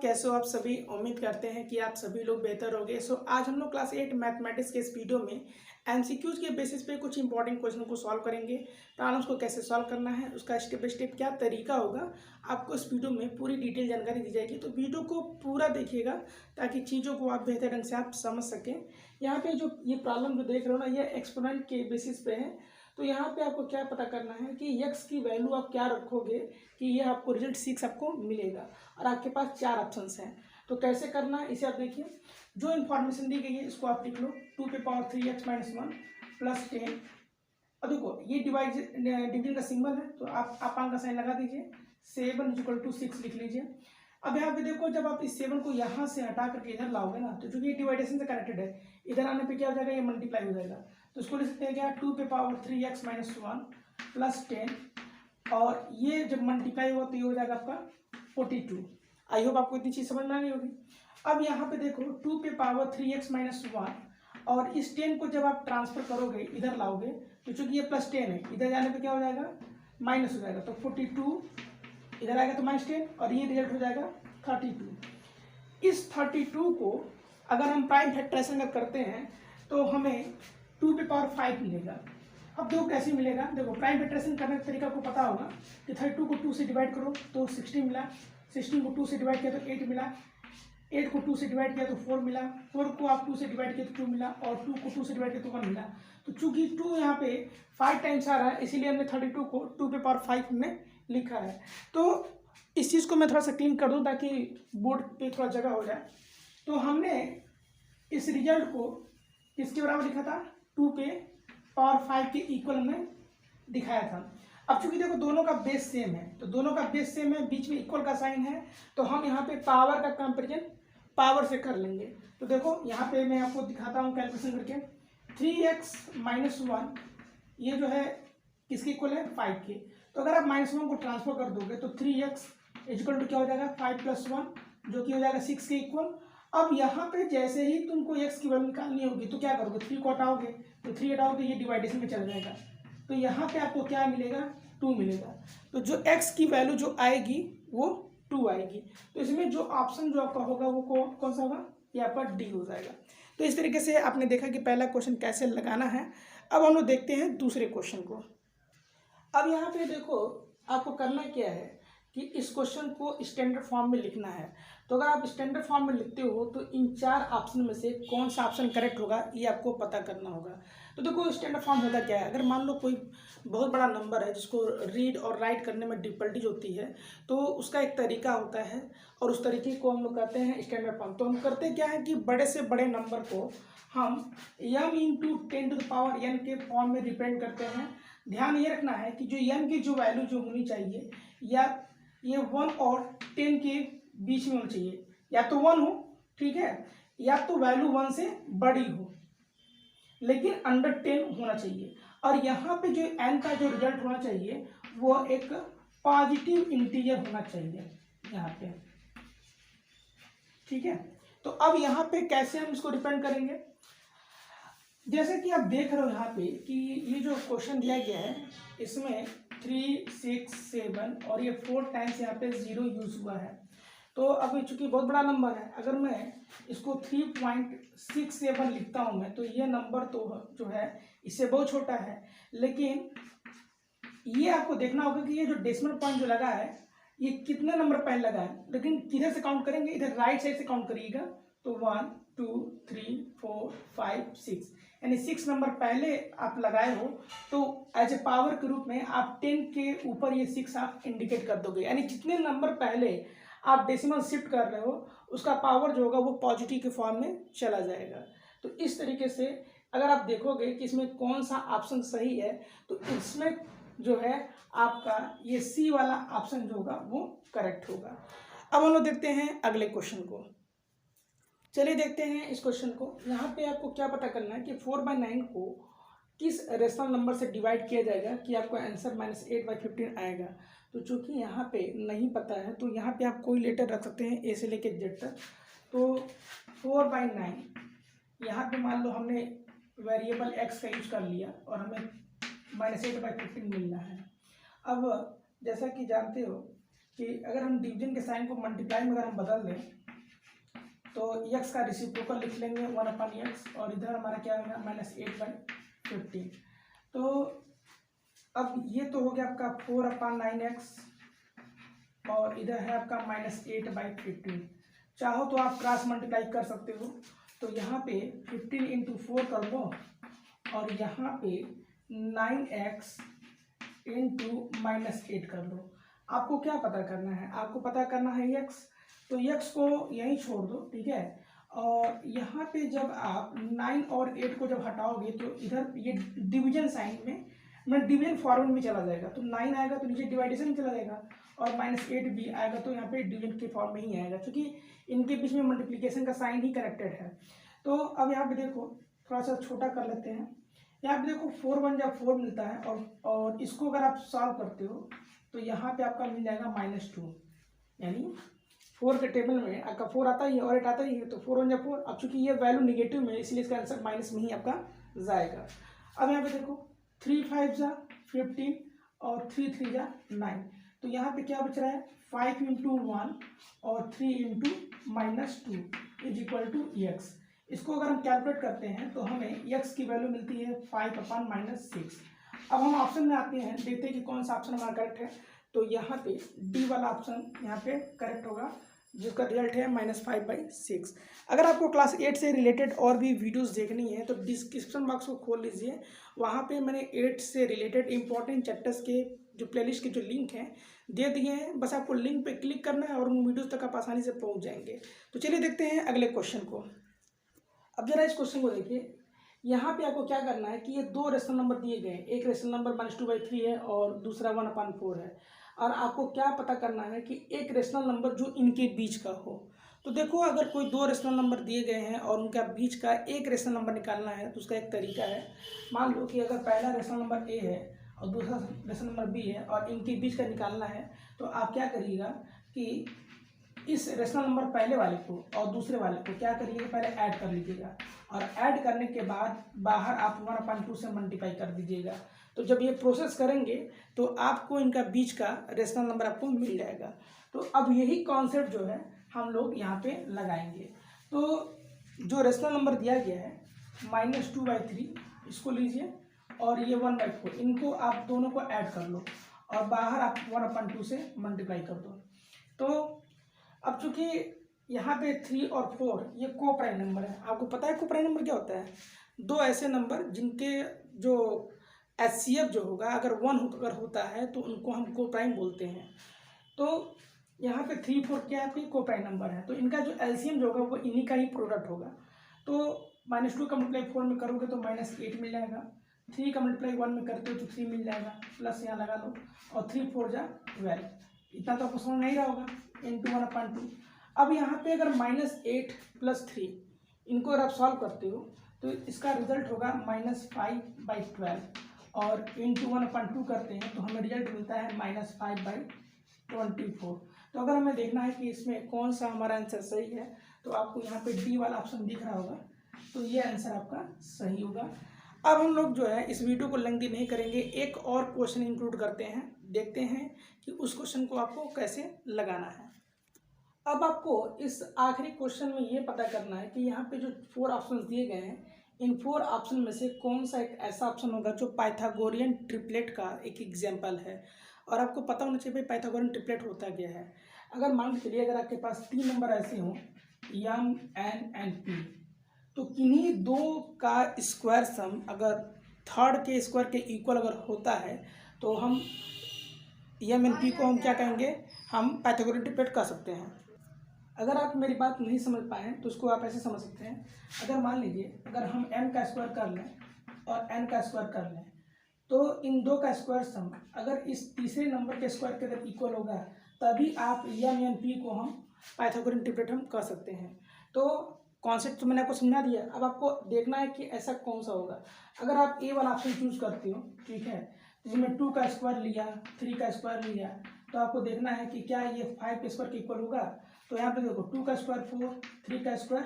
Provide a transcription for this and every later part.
कैसे हो आप सभी। उम्मीद करते हैं कि आप सभी लोग बेहतर होंगे। आज हम लोग क्लास 8 मैथमेटिक्स के इस वीडियो में एमसीक्यूज के बेसिस पे कुछ इंपॉर्टेंट क्वेश्चन को सॉल्व करेंगे। प्रॉब्लम्स को कैसे सॉल्व करना है, उसका स्टेप बाय स्टेप क्या तरीका होगा, आपको इस वीडियो में पूरी डिटेल जानकारी दी जाएगी। तो वीडियो को पूरा देखिएगा ताकि चीज़ों को आप बेहतर ढंग से आप समझ सकें। यहाँ पे जो ये प्रॉब्लम जो देख रहे हो ना, ये एक्सपोनेंट के बेसिस पे है। तो यहाँ पे आपको क्या पता करना है कि x की वैल्यू आप क्या रखोगे कि ये आपको रिजल्ट 6 आपको मिलेगा। और आपके पास 4 ऑप्शंस हैं। तो कैसे करना है इसे आप देखिए। जो इन्फॉर्मेशन दी गई है इसको आप लिख लो। 2⁻³ - 1 + 10। अब देखो ये डिवीजन का सिंबल है तो आप अपान का साइन लगा दीजिए। 7 = 6 लिख लीजिए। अब यहाँ पे देखो, जब आप इस 7 को यहाँ से हटा करके इधर लाओगे ना, तो चूंकि ये डिवाइडेशन से कनेक्टेड है, इधर आने पे क्या हो जाएगा, ये मल्टीप्लाई हो जाएगा। तो इसको लिख सकते हैं क्या, 2⁻³ - 1 + 10। और ये जब मल्टीप्लाई हुआ तो ये हो जाएगा आपका 42। आई होप आपको इतनी चीज़ समझ में आ गई होगी। अब यहाँ पे देखो 2⁻³ - 1 और इस 10 को जब आप ट्रांसफर करोगे इधर लाओगे, तो चूंकि ये +10 है, इधर जाने पे क्या हो जाएगा, माइनस हो जाएगा। तो 42 इधर आएगा तो -10 और ये रिजल्ट हो जाएगा 32। इस 32 को अगर हम प्राइम फैक्टराइजेशन करते हैं तो हमें 2⁵ मिलेगा। अब देखो कैसे मिलेगा। देखो प्राइम फैक्टराइजेशन करने का तरीका आपको पता होगा कि 32 को 2 से डिवाइड करो तो 16 मिला, 16 को 2 से डिवाइड किया तो 8 मिला, 8 को 2 से डिवाइड किया तो 4 मिला, 4 को आप 2 से डिवाइड किया तो 2 मिला और 2 को 2 से डिवाइड किया तो 1 मिला। तो चूंकि 2 यहाँ पे 5 टाइम्स आ रहा है, इसीलिए हमने 32 को 2⁵ हमने लिखा है। तो इस चीज़ को मैं थोड़ा सा क्लीन कर दूं ताकि बोर्ड पे थोड़ा जगह हो जाए। तो हमने इस रिजल्ट को किसके बराबर लिखा था, 2⁵ के इक्वल में दिखाया था। अब चूंकि देखो दोनों का बेस सेम है, तो दोनों का बेस सेम है, बीच में इक्वल का साइन है, तो हम यहाँ पे पावर का कंपेरिजन पावर से कर लेंगे। तो देखो यहाँ पे मैं आपको दिखाता हूँ कैलकुलेशन करके। 3x - 1 ये जो है किसके इक्वल है, 5 के। तो अगर आप -1 को ट्रांसफर कर दोगे तो 3x = क्या हो जाएगा, 5 + 1 जो कि हो जाएगा 6 के इक्वल। अब यहाँ पे जैसे ही तुमको x की वैल्यू निकालनी होगी तो क्या करोगे, 3 को हटाओगे, तो 3 हटाओगे ये डिवाइडेशन में चला जाएगा। तो यहाँ पे आपको क्या मिलेगा, 2 मिलेगा। तो जो x की वैल्यू जो आएगी वो 2 आएगी। तो इसमें जो ऑप्शन जो आपका होगा वो कौन सा होगा, ये आपका डी हो जाएगा। तो इस तरीके से आपने देखा कि पहला क्वेश्चन कैसे लगाना है। अब हम लोग देखते हैं दूसरे क्वेश्चन को। अब यहाँ पे देखो आपको करना क्या है कि इस क्वेश्चन को स्टैंडर्ड फॉर्म में लिखना है। तो अगर आप स्टैंडर्ड फॉर्म में लिखते हो तो इन 4 ऑप्शन में से कौन सा ऑप्शन करेक्ट होगा ये आपको पता करना होगा। तो देखो स्टैंडर्ड फॉर्म होता क्या है, अगर मान लो कोई बहुत बड़ा नंबर है जिसको रीड और राइट करने में डिफिकल्टीज होती है तो उसका एक तरीका होता है और उस तरीके को हम लोग कहते हैं स्टैंडर्ड फॉर्म। तो हम करते क्या है कि बड़े से बड़े नंबर को हम m × 10⁻n के फॉर्म में रिप्रेजेंट करते हैं। ध्यान ये रखना है कि जो m की जो वैल्यू जो होनी चाहिए या ये 1 और 10 के बीच में होना चाहिए, या तो 1 हो, ठीक है, या तो वैल्यू 1 से बड़ी हो लेकिन अंडर 10 होना चाहिए। और यहाँ पे जो n का जो रिजल्ट होना चाहिए वो एक पॉजिटिव इंटीजर होना चाहिए यहाँ पे, ठीक है। तो अब यहाँ पे कैसे हम इसको रिप्रेजेंट करेंगे, जैसे कि आप देख रहे हो यहाँ पे कि ये जो क्वेश्चन दिया गया है इसमें 3, 6, 7 और ये 4 टाइम्स यहाँ पे 0 यूज हुआ है। तो अब चूंकि बहुत बड़ा नंबर है, अगर मैं इसको 3.67 लिखता हूँ मैं, तो ये नंबर तो जो है इससे बहुत छोटा है। लेकिन ये आपको देखना होगा कि ये जो डेसिमल पॉइंट जो लगा है ये कितने नंबर पहले लगा है, लेकिन किधर से काउंट करेंगे, इधर राइट साइड से काउंट करिएगा। तो 1, 2, 3, 4, 5, 6 यानी 6 नंबर पहले आप लगाए हो तो एज ए पावर के रूप में आप 10 के ऊपर ये 6 आप इंडिकेट कर दोगे। यानी जितने नंबर पहले आप डेसिमल शिफ्ट कर रहे हो उसका पावर जो होगा वो पॉजिटिव के फॉर्म में चला जाएगा। तो इस तरीके से अगर आप देखोगे कि इसमें कौन सा ऑप्शन सही है तो इसमें जो है आपका ये सी वाला ऑप्शन जो होगा वो करेक्ट होगा। अब हम लोग देखते हैं अगले क्वेश्चन को। चलिए देखते हैं इस क्वेश्चन को। यहाँ पे आपको क्या पता करना है कि 4/9 को किस रेशनल नंबर से डिवाइड किया जाएगा कि आपको आंसर -8/15 आएगा। तो चूंकि यहाँ पे नहीं पता है तो यहाँ पे आप कोई लेटर रख सकते हैं ए से लेके जेड तक। तो 4/9 यहाँ पे मान लो हमने वेरिएबल एक्स का यूज कर लिया और हमें -8/15 मिलना है। अब जैसा कि जानते हो कि अगर हम डिवीजन के साइन को मल्टीप्लाई में अगर हम बदल दें तो x का रेसिप्रोकल लिख लेंगे 1/x और इधर हमारा क्या होगा -8/15। तो अब ये तो हो गया आपका 4/9x और इधर है आपका -8/15। चाहो तो आप क्रॉस मल्टीप्लाई कर सकते हो, तो यहाँ पे 15 × 4 कर दो और यहाँ पे 9x × -8 कर लो। आपको क्या पता करना है, आपको पता करना है x, तो x को यहीं छोड़ दो, ठीक है। और यहाँ पे जब आप 9 और 8 को जब हटाओगे तो इधर ये डिवीजन साइन में डिवीजन फॉर्मेट में चला जाएगा, तो 9 आएगा तो नीचे डिवाइडेशन में चला जाएगा और -8 भी आएगा तो यहाँ पे डिवीजन के फॉर्म में ही आएगा, क्योंकि इनके बीच में मल्टीप्लिकेशन का साइन ही कनेक्टेड है। तो अब यहाँ पे देखो थोड़ा सा छोटा कर लेते हैं। यहाँ पे देखो 4 1 जब 4 मिलता है और इसको अगर आप सॉल्व करते हो तो यहाँ पे आपका मिल जाएगा -2, यानी 4 के टेबल में आपका 4 आता ही है और 8 आता ही है, तो 4 1 4। अब चूंकि ये वैल्यू निगेटिव में, इसलिए इसका आंसर माइनस में ही आपका जाएगा। अब यहाँ पे देखो 3 5 जा 15 और 3 3 जा 9, तो यहाँ पे क्या बच रहा है 5 × 1 और 3 × -2 = x। इसको अगर हम कैलकुलेट करते हैं तो हमें x की वैल्यू मिलती है 5/-6। अब हम ऑप्शन में आते हैं, देखते हैं कि कौन सा ऑप्शन हमारा करेक्ट है। तो यहाँ पे डी वाला ऑप्शन यहाँ पे करेक्ट होगा, जिसका रिजल्ट है -5/6। अगर आपको क्लास 8 से रिलेटेड और भी वीडियोस देखनी है तो डिस्क्रिप्शन बॉक्स को खोल लीजिए, वहाँ पे मैंने 8 से रिलेटेड इंपॉर्टेंट चैप्टर्स के जो प्लेलिस्ट के जो लिंक हैं दे दिए हैं। बस आपको लिंक पे क्लिक करना है और उन वीडियोस तक आप आसानी से पहुँच जाएंगे। तो चलिए देखते हैं अगले क्वेश्चन को। अब जरा इस क्वेश्चन को देखिए, यहाँ पे आपको क्या करना है कि ये दो रेशनल नंबर दिए गए हैं, एक रेशनल नंबर -2/3 है और दूसरा 1/4 है, और आपको क्या पता करना है कि एक रेशनल नंबर जो इनके बीच का हो। तो देखो अगर कोई दो रेशनल नंबर दिए गए हैं और उनका बीच का एक रेशनल नंबर निकालना है तो उसका एक तरीका है। मान लो कि अगर पहला रेशनल नंबर ए है और दूसरा रेशनल नंबर बी है और इनके बीच का निकालना है, तो आप क्या करिएगा कि इस रेशनल नंबर पहले वाले को और दूसरे वाले को क्या करिएगा, पहले ऐड कर लीजिएगा और ऐड करने के बाद बाहर आप 1/2 से मल्टीप्लाई कर दीजिएगा। तो जब ये प्रोसेस करेंगे तो आपको इनका बीच का रेशनल नंबर आपको मिल जाएगा। तो अब यही कॉन्सेप्ट जो है हम लोग यहाँ पे लगाएंगे। तो जो रेशनल नंबर दिया गया है -2/3, इसको लीजिए और ये 1/4, इनको आप दोनों को ऐड कर लो और बाहर आप 1/2 से मल्टीप्लाई कर दो। तो अब चूंकि यहाँ पे 3 और 4 ये को प्राइम नंबर है। आपको पता है को प्राइम नंबर क्या होता है? दो ऐसे नंबर जिनके जो HCF जो होगा अगर 1 अगर होता है तो उनको हम को प्राइम बोलते हैं। तो यहाँ पे 3 4 क्या है, को प्राइम नंबर है, तो इनका जो LCM जो होगा वो इन्हीं का ही प्रोडक्ट होगा। तो -2 का मल्टीप्लाई 4 में करोगे तो -8 मिल जाएगा, 3 का मल्टीप्लाई 1 में करते हो तो 3 मिल जाएगा, प्लस यहाँ लगा लो और 3 4 जा 12। इतना तो आपको समझ नहीं रहा होगा, इंटू 1/2। अब यहाँ पे अगर -8 + 3 इनको अगर आप सॉल्व करते हो तो इसका रिजल्ट होगा -5/12 और इंटू 1/2 करते हैं तो हमें रिजल्ट मिलता है -5/24। तो अगर हमें देखना है कि इसमें कौन सा हमारा आंसर सही है तो आपको यहाँ पे डी वाला ऑप्शन दिख रहा होगा, तो ये आंसर आपका सही होगा। अब हम लोग जो है इस वीडियो को लेंथी नहीं करेंगे, एक और क्वेश्चन इंक्लूड करते हैं, देखते हैं कि उस क्वेश्चन को आपको कैसे लगाना है। अब आपको इस आखिरी क्वेश्चन में ये पता करना है कि यहाँ पे जो 4 ऑप्शंस दिए गए हैं, इन 4 ऑप्शन में से कौन सा एक ऐसा ऑप्शन होगा जो पाइथागोरियन ट्रिपलेट का एक एग्जाम्पल है। और आपको पता होना चाहिए भाई पाइथागोरियन ट्रिपलेट होता क्या है। अगर मान के चलिए अगर आपके पास 3 नंबर ऐसे हों m n and p, तो किन्हीं दो का स्क्वायर सम अगर थर्ड के स्क्वायर के इक्वल अगर होता है तो हम m n p को हम क्या कहेंगे, हम पाइथागोरियन ट्रिपलेट कह सकते हैं। अगर आप मेरी बात नहीं समझ पाए तो उसको आप ऐसे समझ सकते हैं, अगर मान लीजिए अगर हम m का स्क्वायर कर लें और n का स्क्वायर कर लें तो इन दो का स्क्वायर सम अगर इस तीसरे नंबर के स्क्वायर के अगर इक्वल होगा तभी आप m n p को हम पाइथागोरियन ट्रिपलेट हम कह सकते हैं। तो कॉन्सेप्ट तो मैंने आपको समझा दिया, अब आपको देखना है कि ऐसा कौन सा होगा। अगर आप ए वाला ऑप्शन चूज करते हो, ठीक है, जिसमें 2 का स्क्वायर लिया 3 का स्क्वायर लिया, तो आपको देखना है कि क्या ये 5 के स्क्वायर के इक्वल होगा। तो यहाँ पे देखो 2 का स्क्वायर 4, 3 का स्क्वायर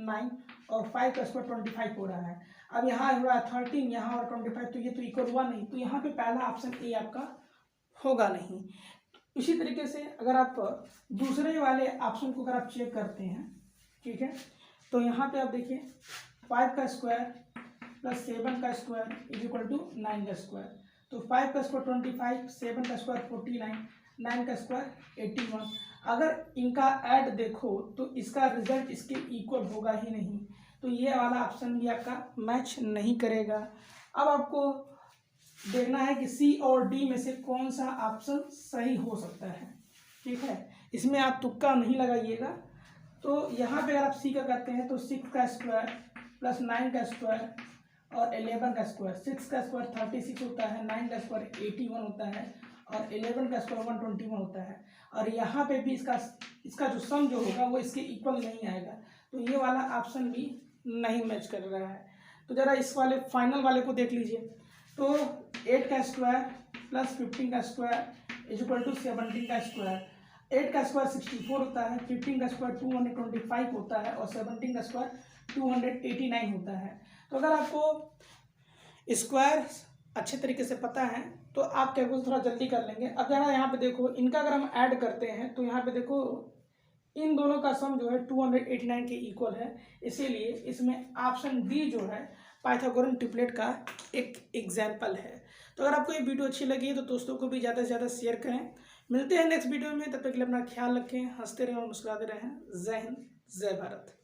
9 और 5 का स्क्वायर 25 हो रहा है। अब यहाँ हो रहा है 13, यहाँ और 25, तो ये तो इक्वल हुआ नहीं, तो यहाँ पे पहला ऑप्शन ए आपका होगा नहीं। इसी तरीके से अगर आप दूसरे वाले ऑप्शन को अगर आप चेक करते हैं, ठीक है, तो यहाँ पे आप देखिए 5 का स्क्वायर प्लस 7 का स्क्वायर इज इक्वल टू 9 का स्क्वायर। तो 5 का स्क्वायर 25, 7 का स्क्वायर 49, 9 का स्क्वायर 81। अगर इनका ऐड देखो तो इसका रिजल्ट इसके इक्वल होगा ही नहीं, तो ये वाला ऑप्शन भी आपका मैच नहीं करेगा। अब आपको देखना है कि सी और डी में से कौन सा ऑप्शन सही हो सकता है, ठीक है। इसमें आप तुक्का नहीं लगाइएगा। तो यहाँ पे अगर आप सी का करते हैं तो 6 का स्क्वायर प्लस 9 का स्क्वायर और 11 का स्क्वायर। 6 का स्क्वायर 36 होता है, 9 का स्क्वायर 81 होता है और 11 का स्क्वायर 121 होता है। और यहाँ पे भी इसका जो सम जो होगा वो इसके इक्वल नहीं आएगा, तो ये वाला ऑप्शन भी नहीं मैच कर रहा है। तो ज़रा इस वाले फाइनल वाले को देख लीजिए। तो 8 का स्क्वायर प्लस 15 का स्क्वायर इज इक्वल टू 17 का स्क्वायर। 8 का स्क्वायर 64 होता है, 15 का स्क्वायर 225 होता है और 17 का स्क्वायर 289 होता है। तो अगर आपको स्क्वायर अच्छे तरीके से पता है तो आप कैलकुलेशन थोड़ा जल्दी कर लेंगे। अब जरा यहाँ पे देखो, इनका अगर हम ऐड करते हैं तो यहाँ पे देखो इन दोनों का सम जो है 289 के इक्वल है, इसीलिए इसमें ऑप्शन डी जो है पाइथागोरन ट्रिपलेट का एक एग्जाम्पल है। तो अगर आपको ये वीडियो अच्छी लगी है तो दोस्तों को भी ज़्यादा से ज़्यादा शेयर करें। मिलते हैं नेक्स्ट वीडियो में, तब तक के लिए अपना ख्याल रखें, हंसते रहें और मुस्कुराते रहें। जय हिंद, जय भारत।